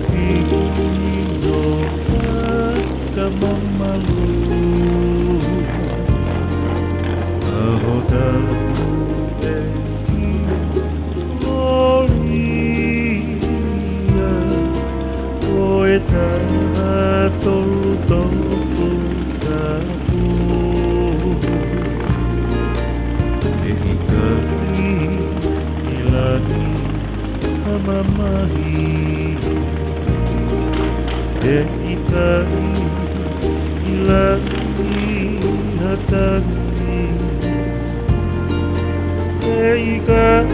filho Kamamalu Ahoda Eki Lolia Oeta Tolu Tolu Tapu Eikai Ilani Hamamahi Eikai Ilani Hatani Eikai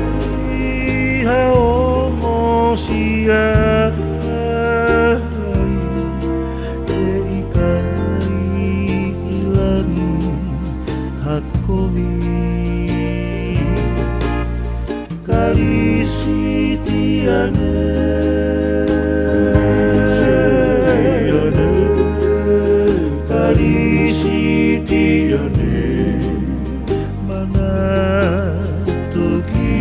Haomosia Eikai Ilani Hakovi Karisitiane Karisitiane Mana tugilangi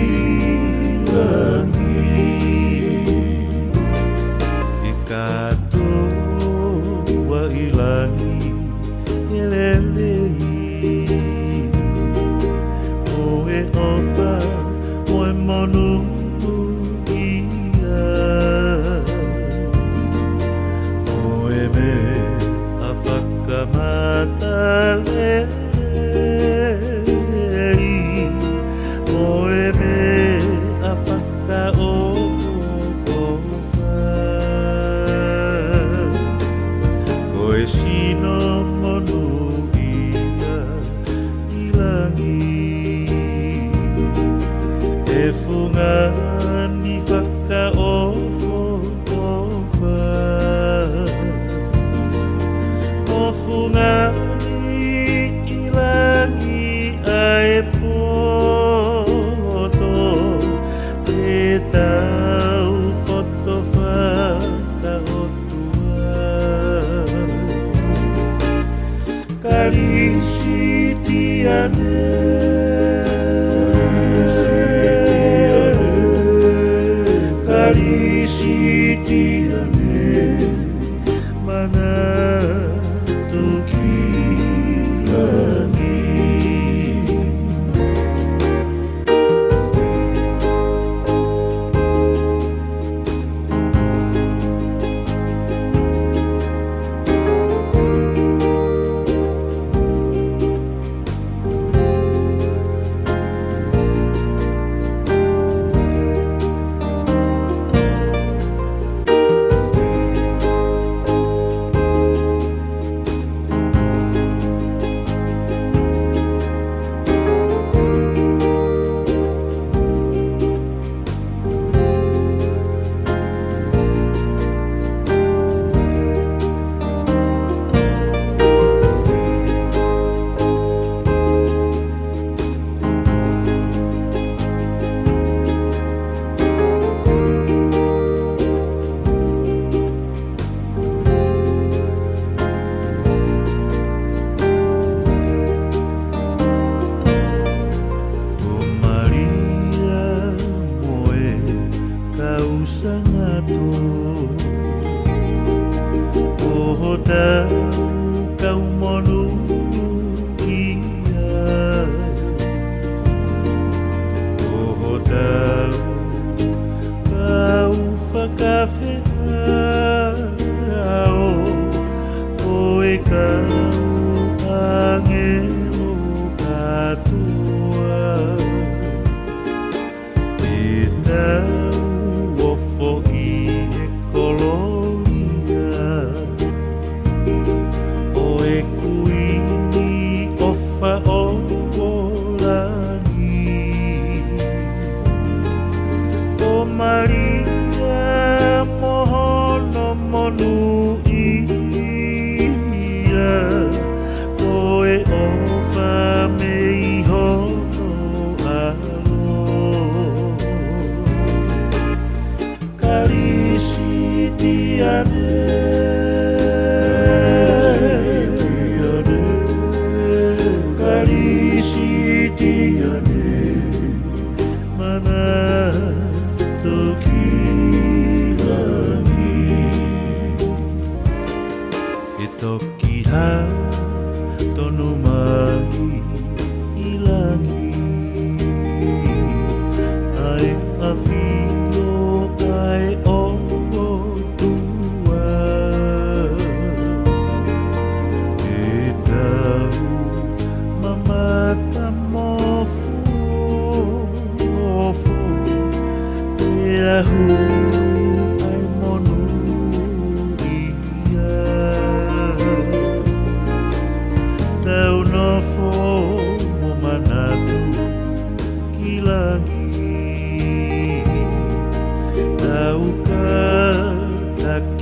Ikato wa ilangi Elelei Oe ofa Oe monu ia Oe me Afakamatale Oe me afaka ofo ofa Koe sino monu ia ilangi E fungani faka ofo ofa O fungani ilangi ae poto Te tau koto whaka otua Karisitiane Karisitiane Mana tugilangi Kau monu ia Oh tau kau whakawhiao Oe kau angelo katoa Te tau ofo I e kolonia Oe kuini ofa olani O Maria mohono monu ia Oe ofa me ihono alo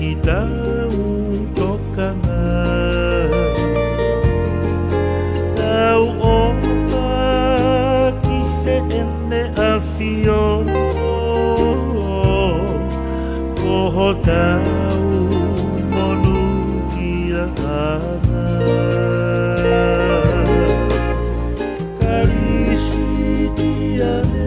i daun tokanga Tau ofa ki he ene awhio Koho tau monu kia ana Karisi diane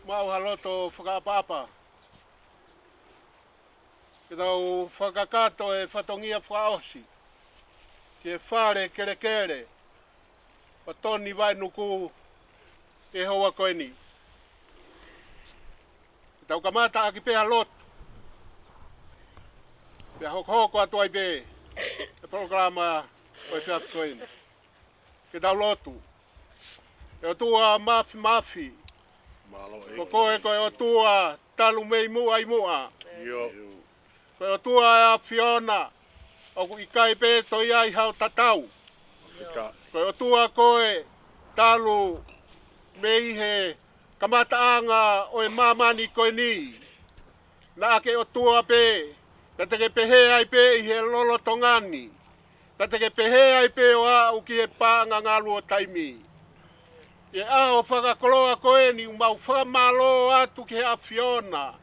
mau haloto whakaapapa. Ke tau whakakato e whatongia whaosi. Ke whare kere kere. Patoni vai nuku e hoa koeni. Ke tau kamata aki pēha lotu. Pēha hoko atu ai pē. E programa oi whiatu koeni. Ke tau lotu. E o tua mafi. Ko koe koe o tua talu mei mua i mua. Koe o tua a Fiona. O ku ikai pē toi ai hau tatau. Koe o tua koe talu mei he kamataanga o e mamani koe ni. Na ake o tua pē. Ka teke pehe ai pē i he lolo tongani. Ka teke pehe ai pē o a uki he pāanga ngalu o taimi. E a o whakakoloa koe ni mau whakamalo atu ki he a Fiona.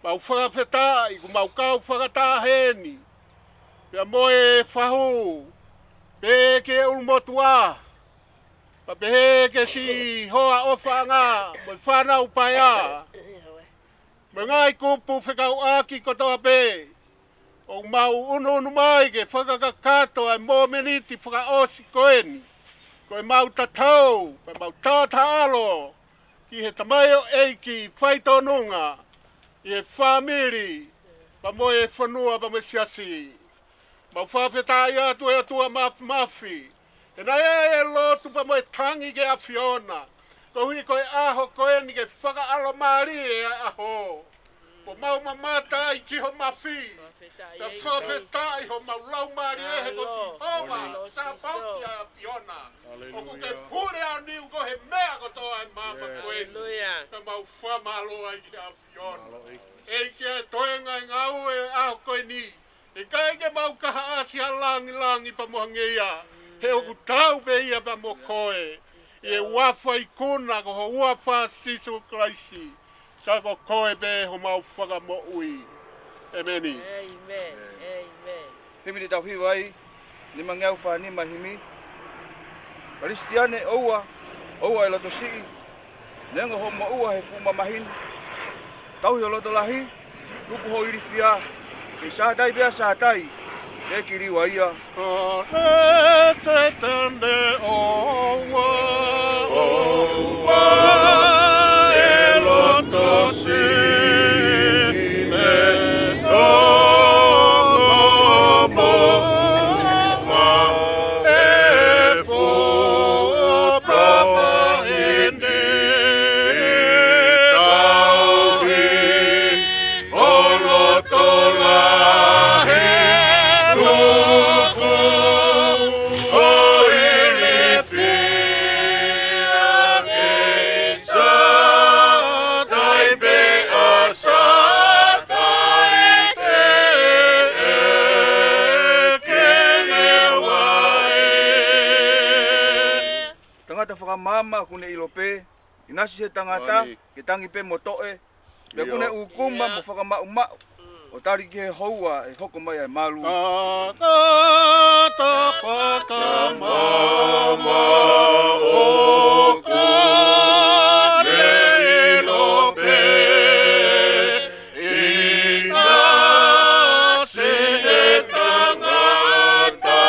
Mau whakawhetai, ku mau kau whakataheni. Pea moe whahu. Pē ke ulmotu a. Pa pehe ke si hoa o whanga. Moi whanau pai a. Moi ngai kupu whekau aki kotoa pē. O mau unu mai ke whakakakato ai mō meniti whakaosi koeni. Koe mau tatau, koe mau tātālo, ki he tamaio eiki whaitonunga, i he whamiri, pa moe e whanua pa me siasi. Mau whawhetai atu e atua mafi. E nai e lotu pa moe tangi ke a Fiona. Ko hui koe aho koe ni ke whakaalo maari e aho. Po mau mamata i ki ho mafi. Ta whawhetai ho mau lau maari e he ko si hoa. Sa pauti a Fiona. O ku ke pure au niu ko he mea ko toa e mama koe. Ta mau whamalo ai ki a Fiona. E ki e toenga i ngau e aho koe ni. E kai ke mau kaha asi a langi pa moha ngeia. He oku tau pe ia pa mo koe. E wafa i kuna ko ho wafa sisu kraisi. Sa ko koe pe ho mau whaka mo ui. Ameni. Amen. Amen. Himi te tau hiwai, ni mangau wha ni mahimi. Kristiane oua e loto sii. Nenga ho ma ua he fuma mahin. Tau hi o loto lahi, tuku ho irifia. Ke sātai bea sātai, e kiriwa ia. O le te tene oua, e loto sii. Me o moa, e fupa mahindi. Tau hi o loto lahi. Tangata whakamama kune ilope, inasi se tangata, ke tangi pe motoe, me kune ukuma mo whakamau. O tari ki he houa e hoko mai ai malu. Tangata whakamama o kone ilope, inasi e tangata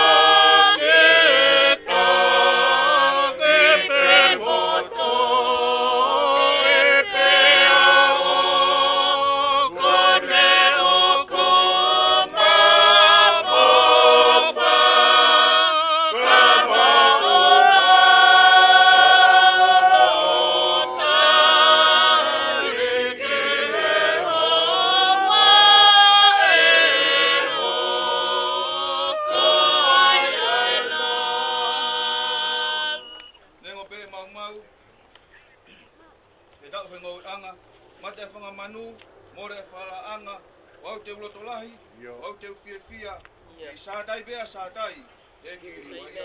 ke tangi pe motoe pe ao kone Nengo pe mau. E tau whengo anga, mate whangamanu, more whalaanga, wau te uloto lahi, wau te uwhia. E sātai bea sātai, e kiriwa ia.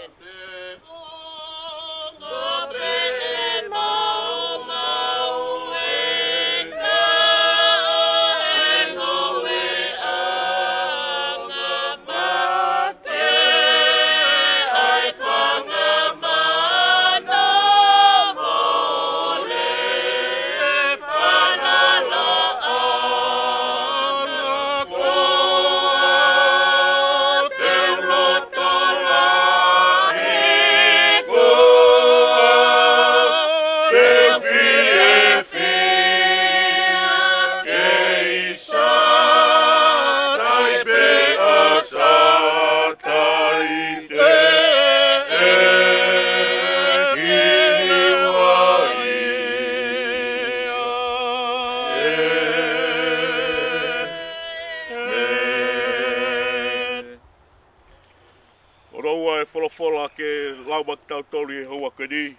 fola ke lauma tau toli he hoa kani.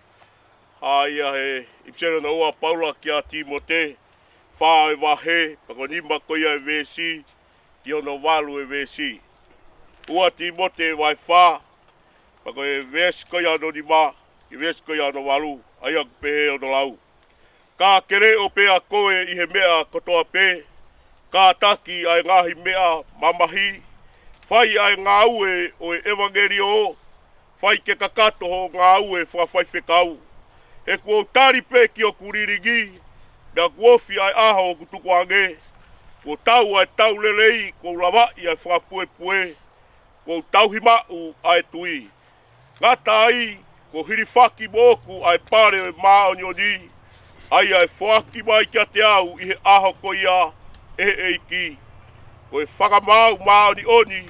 Haia he ipsero na ua Paula ki a Timote. Wha e wahe, pako nima koia e vesi, ki ono walu e vesi. Ua Timote vai wha, pako e vesi koia ano nima, ki vesi koia ano walu, aia pehe ono lau. Ka kere o pea koe i he mea kotoa pe, ka taki ai ngahi mea mamahi, whai ai ngā ue o e evangelio o, whai ke kakato ho ngā ue whawhai whekau. E kua tari pe ki o kuriringi, mea kuofi ai aho o kutuku ange, kua tau ai tau lelei, kua lawai ai whapue pue, kua tau himau ai tui. Ngata ai, kua hirifaki moku ai pare o maa o nyoni, ai ai whaki mai kia te au i he aho koia e eiki. Ko e whakamau maa ni oni,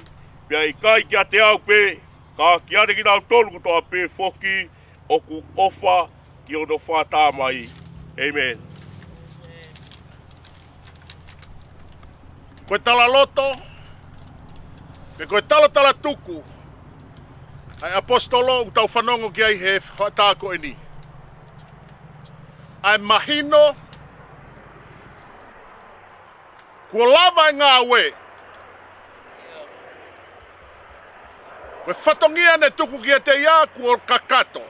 pia i kai kia te au pe, ka kia te kina au tolu kutoa pe foki, o ku ofa ki ono whata mai. Amen. Koe tala loto, me koe tala tuku, ai apostolo u tau whanongo ki ai he whatako e ni. Ai mahino, kua lava i ngā ue, koe whatongia ne tuku ki te ia kua kakato.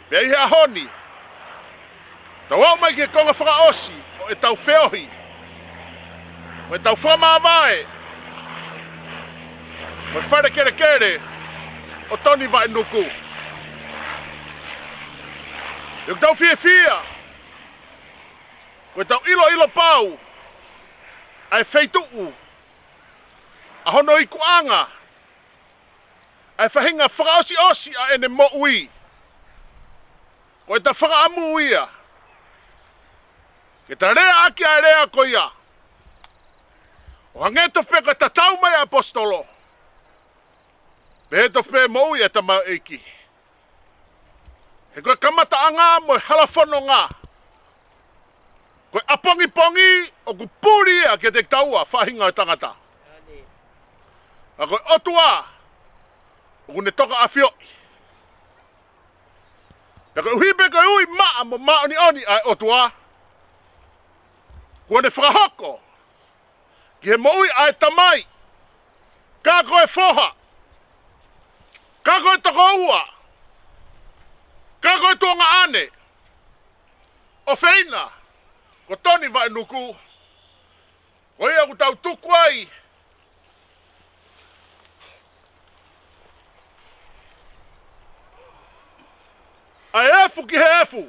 Pea i hea honi, tau au mai ki konga whakaosi, o e tau whiohi, o e tau whamāwae, o e whare kere, o toni vai nuku. Eu tau fia, o tau ilo pau, ai feituu, a hono i kuanga, ai whahinga whakaosi a ene mo ui, o ta whakaamu ia, ke ta rea aki a rea ko ia, o hangeto wheka ta tau mai apostolo, beheto whe mo ui e ta mau eiki. He koe kamata a ngā mo e halafono ngā. Koe apongi o ku pūri ea ke te taua whahinga o tangata. A koe otua o ku ne toka a whioi. Pea koe uhipe koe ui maa mo maa oni ai otua. Kua ne whakahoko. Ki he mo ui ai tamai. Ka koe whoha. Ka koe toko ua. Ka koe tuanga ane, o whaina, ko toni vai nuku, ko ia ku tau tuku ai. Ai efu ki he efu,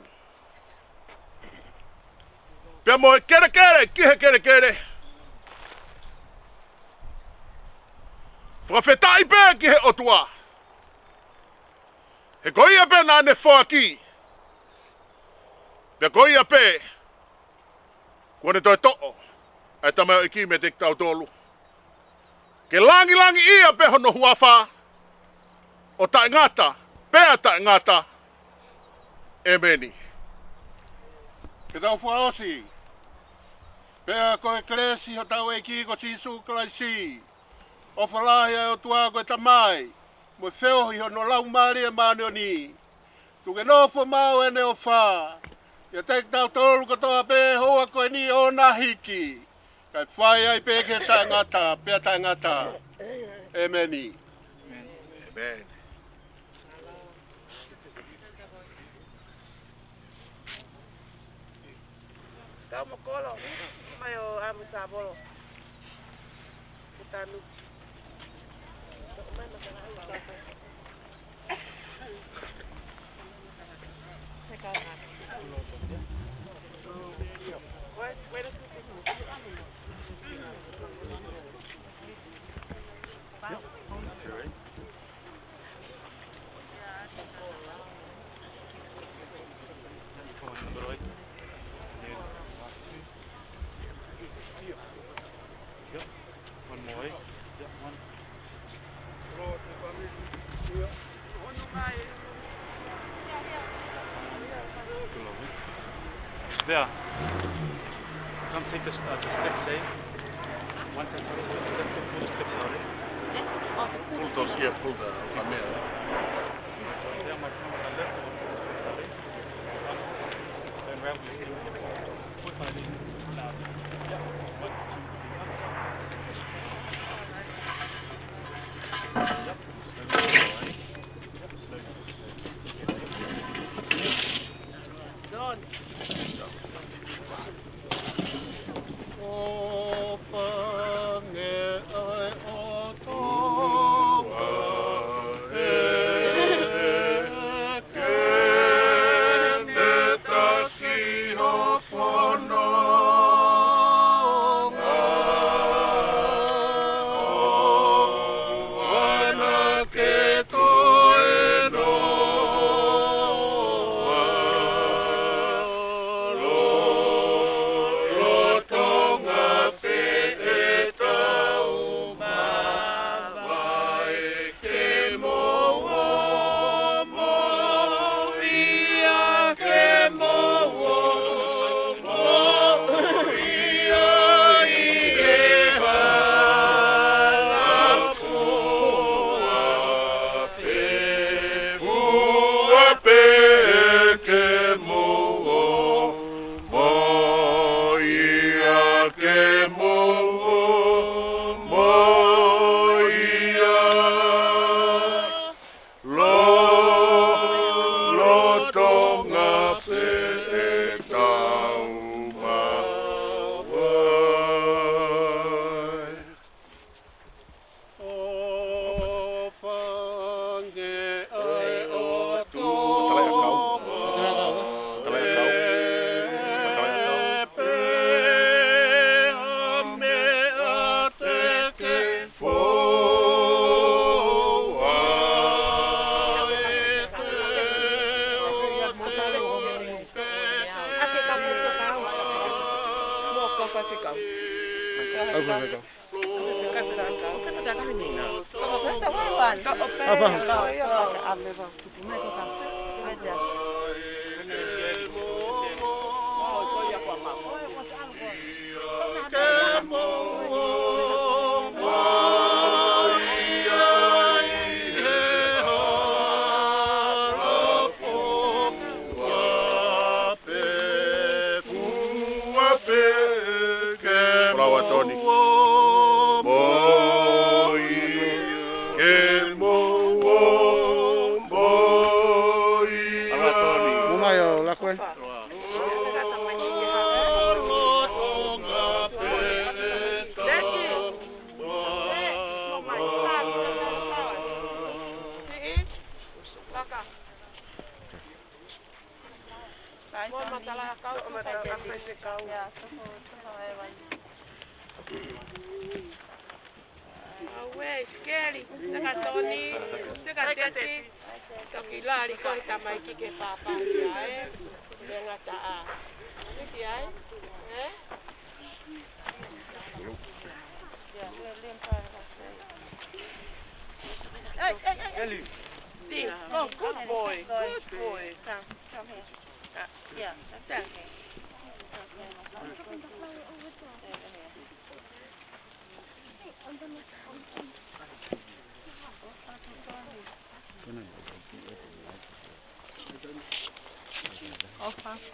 pia mo he kere ki he kere. Whakawhetai pē ki he otua. He koia pe nā ne whoa ki. Pea koia pe, kua ne toi to'o, ai tamau i ki me te tau tolu. Ke langi ia pe hono huawha, o tae ngata, pea tae ngata, e meni. Ke tau whaosi, pea koe kresi ho tau e ki ko sisu kalaisi, o whalahia o tua koe tamai, mo wheohi ho no lau maria mani o ni. Tuke nofo mau ene o wha. Ia teik tau tolu katoa pe hoa koe ni o na hiki. Kai whai ai pe ke tae ngata, pea tae ngata. E meni. Amen. Kau mo kolo, mai o amu sa bolo. Kita nu. There. Come take the sticks, eh? One, two, three, 2 steps, sorry. Pulta sia pulta la mesa.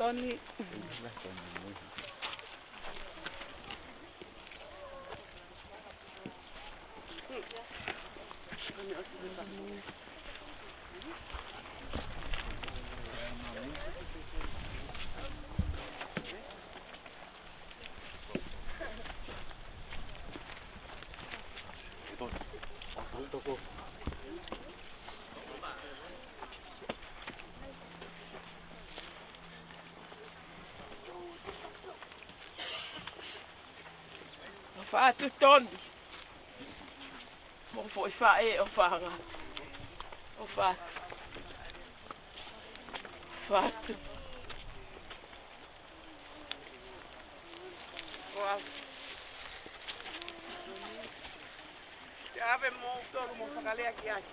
Tony. Faatu Tony. Mo foi fae o fanga. O faatu. Faatu. Wow. Ya vemos todo mo fakale aqui ai.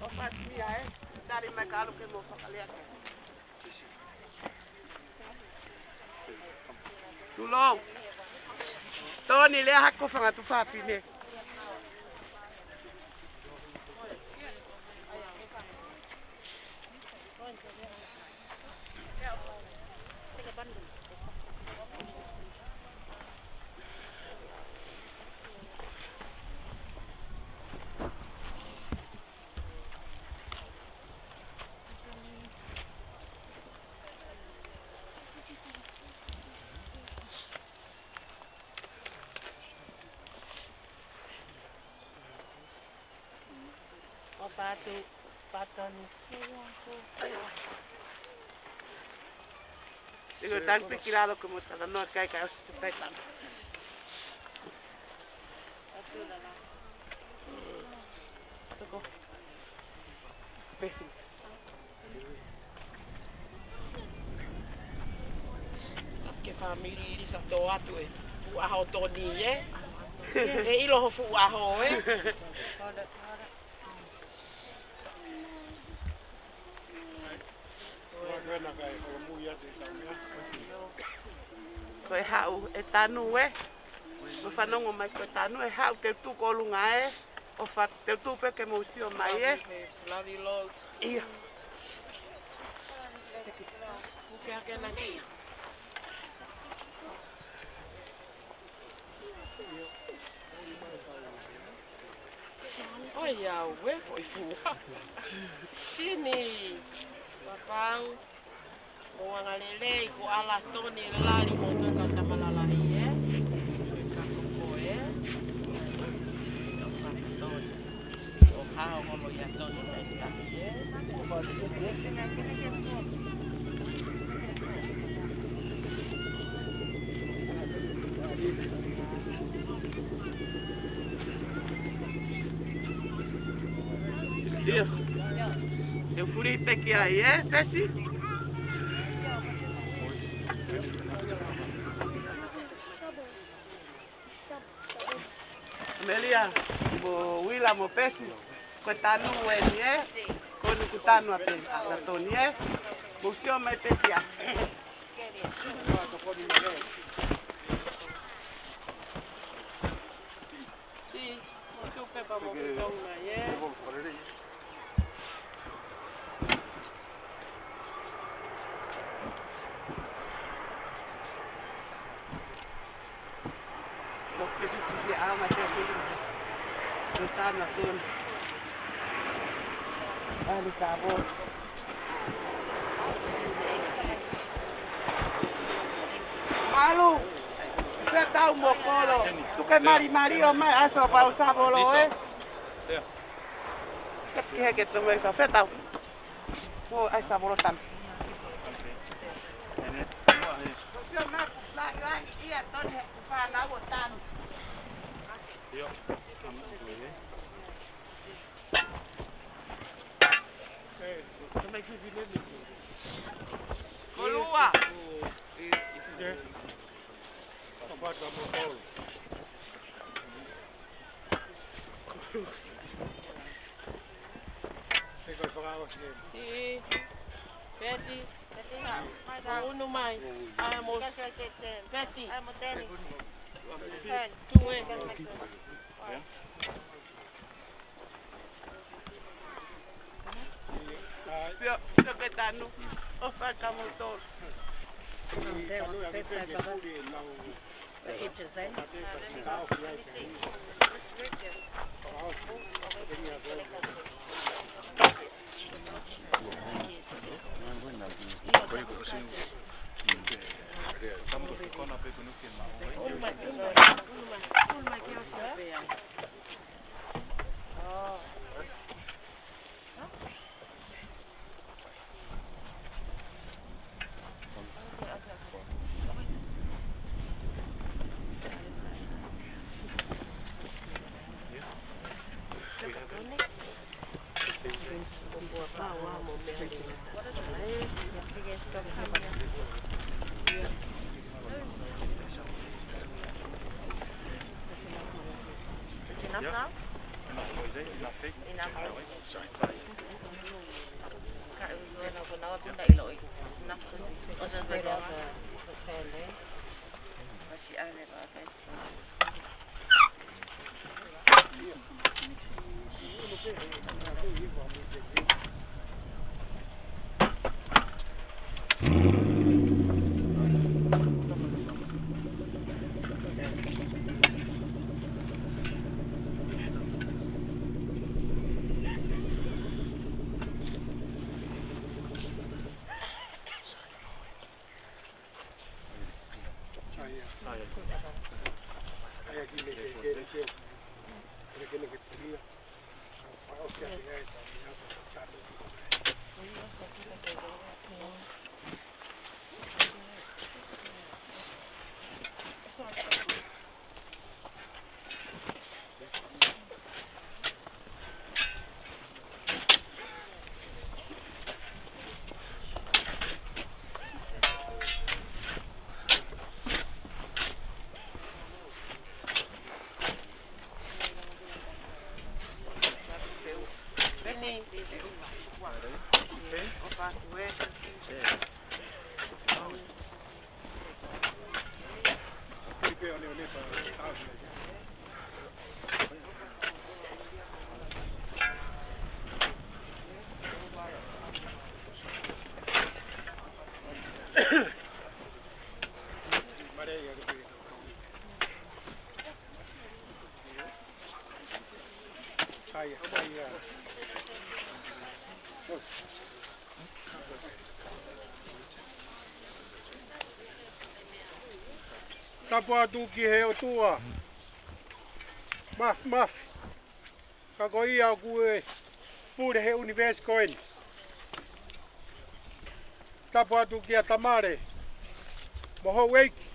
O faatu ya dari makalo ke mo fakale aqui. Tulong. Toni le hako fanga tu fapi ne. Patani. Digo, tan piquilado como está, no acá que está tan. Que família eles estão atuando, o arroz toninho, e ele o arroz, Koe hau e tanu e. Mo whanongo mai koe tanu e hau te tu kolunga e. O wha te tu peke mousio mai e. Slavi logs. Ia. Puke hake na ki. Oi au e foi fua. Sini. Papau. O angalele ko ala toni lali mo to ka tamalalahi e. Ko e. O hao mo ya toni ta e. O ba eu fui pequei aí, é? Desce. Melia, mo wila mo pesi, ko tanu weni e, ko ni ku tanu ape ata toni e, mo sio mai pesia. Si, mo tu pepa mo tong na e. Sana pun ahli sabun. Malu, saya tahu mau kolo. Tu kan mari o mai asal pau sabolo eh. Kek gitu mai saya tahu. Oh, ai sabolo tan. Iya, ton pa na botan. Yo. Kolua. Betty. Uno mai. Amo. Betty. Amo Danny. Two way. Yo que tanu. O falta motor. Tapu atu ki he o tua. Maf. Ka ko ia o kue pure he univers koen. Tapu atu ki a tamare. Moho weiki.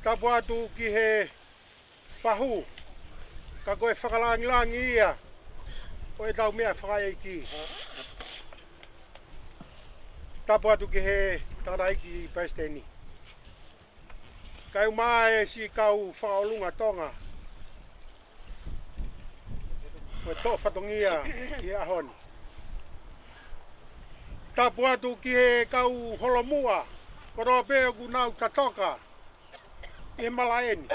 Tapu atu ki he whahu. Ka koe whakalangi ia. O e tau mea whakaiki. Tapu atu ki he taraiki pesteni. Kau mai si kau whaolunga tonga. Koe tō whatongia ki ahoni. Tapu atu ki he kau holomua. Koro peo ku nau tatoka. I malaeni.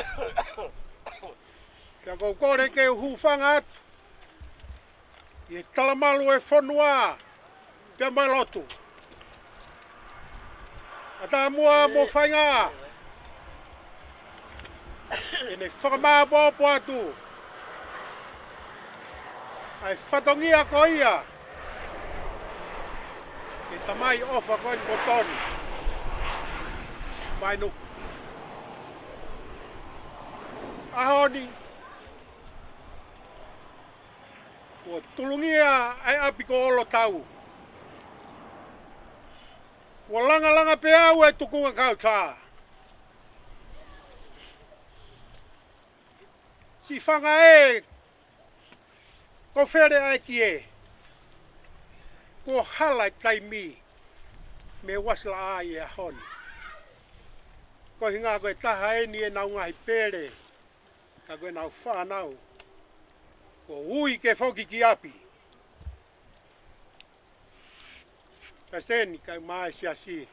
Kia kou kore ke hufanga atu. I talamalu e whanua. Te mai lotu. Ata mua mo whainga. E ne whakamāpopo atu. Ai whatongia ko ia. E tamai ofa koe ni kotoni. Mai nuku. Ahoni. Ko tulungia ai api ko olo tau. Ko langa pe au e tukunga kau tā. Si whanga e. Ko where ai ki e. Ko halai taimi. Me wasla ai e honi. Ko hinga koe taha e ni e nau ngahi pere. Ka koe nau whanau. Ko ui ke whoki ki api. Kasteni kai mai si asi.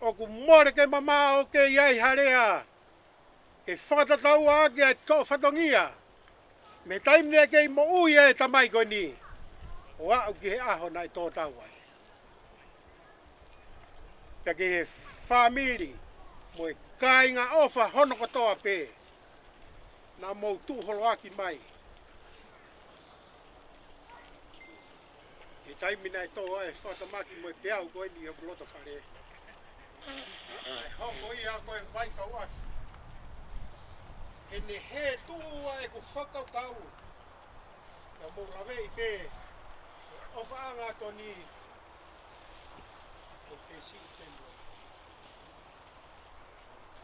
O ku more ke mama o ke iai harea. Ke whatatau ake ai tō whatongia. Me taimne ke mo ui e tamai koe ni. O au ki he aho nai tō tau ai. Ka ke he whamiri. Mo e kāinga ofa hono katoa pē. Nā mou tūholo aki mai. E taimina e tō e whatamaki mo e peau koe ni o loto whare. Ai hoko i a koe waikau aki. E ne he tūua e ku whakau kau. Ka mou lawe i pē. O whaanga toni. O te si te mua.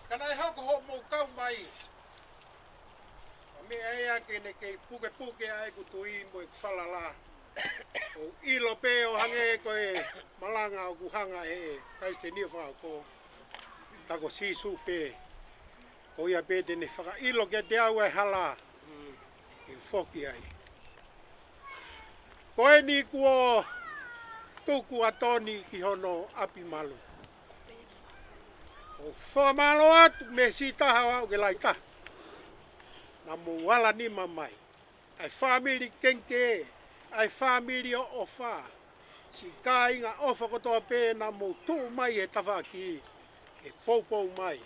Kana e hoko ho mou kau mai. Me ea ke ne kei puke ai ku tui mo e whalala. O ilo pe o hange koe malanga o kuhanga e kai te nia whao ko. Tako sisu pe. O ia pe tene whaka ilo ke te au e hala. I whoki ai. Koe ni kuo tuku atoni ki hono api malu. O whamalo atu me si taha wau ke laita. Na mo wala ni mamai. Ai family kenke, ai family o ofa. Si ka inga ofa kotoa pē na mo tu mai e tawaki. E poupou mai.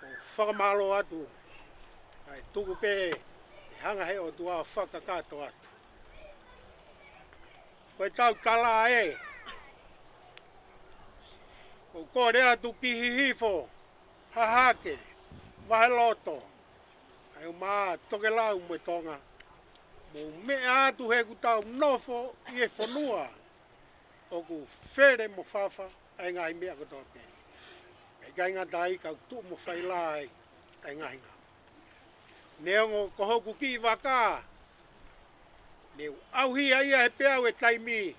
O whamalo atu. Ai tuku pē, e hanga he o tua whakakato atu. Koe tau tala e. O kore atu ki hihifo, hahake, waheloto. Ai o maa toke lau me tonga. Mo mea atu he kutau nofo i e whanua. O ku where mo whawha, ai ngai mea kotoa pē. Ai kai ngā tai kau tu mo whailai, ai ngai ngā. Neongo kohoku ki waka. Neu auhia ia he pēau e taimi.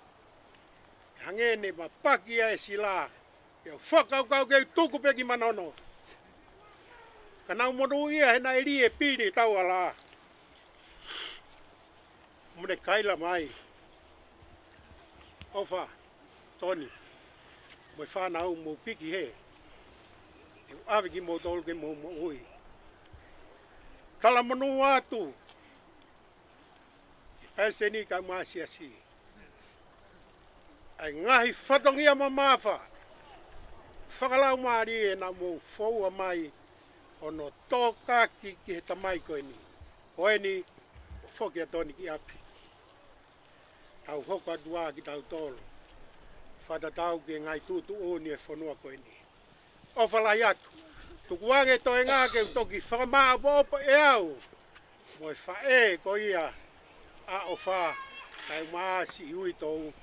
Hangene ma paki ia e sila. Keu whakaukau keu tuku peki manono. Kanau modu ia he nai ri e piri tau ala. Mune kaila mai. Ofa, Tony. Moi whanau mo piki he. Eu awiki mo tolu ke mo ui. Kala monu atu. Ese ni ka masia si. Ai ngahi whatongia ma mawha. Whakalau maari e na mo whaua mai ono tōka ki he tamai koe ni. Koe ni, whoki atoni ki api. Tau hoka dua ki tau tolo. Whatatau ki ngai tūtu o ni e whanua koe ni. O whalai atu. Tukuange to e ngā ke toki whakamaa wopo e au. Moi whae ko ia a o wha. Kai maa si hui tōu.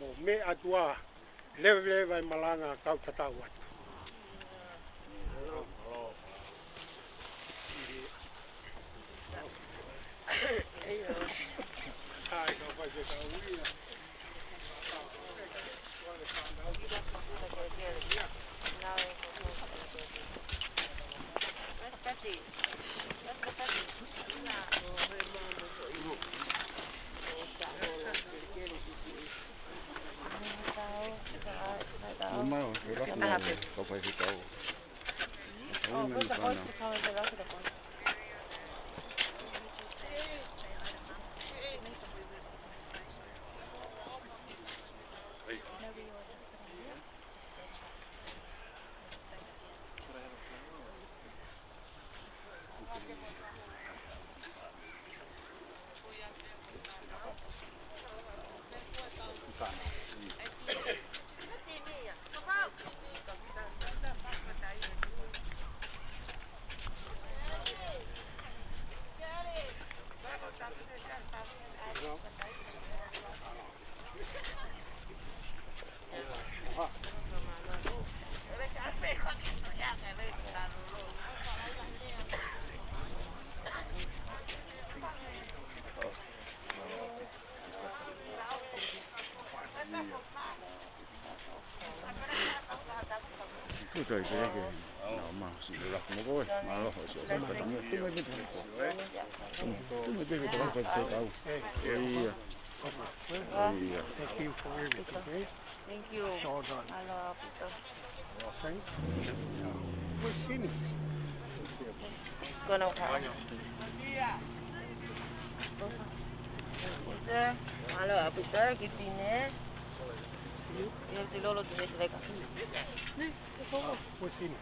Mo me atua. Lewe vai malanga kau tatau atu. Ai, kau vai se kau ia. Tôi cái nó mà chỉ là một cái mà nó hồi sửa cái tấm này tôi mới biết cái tấm phải chơi đâu Thank you for everything. Okay? Thank you. So done. Hello, Peter. Thank you. We'll see me. Gonna come. Peter. Hello, Peter. Kitine. Yo te lo tienes que We'll see me.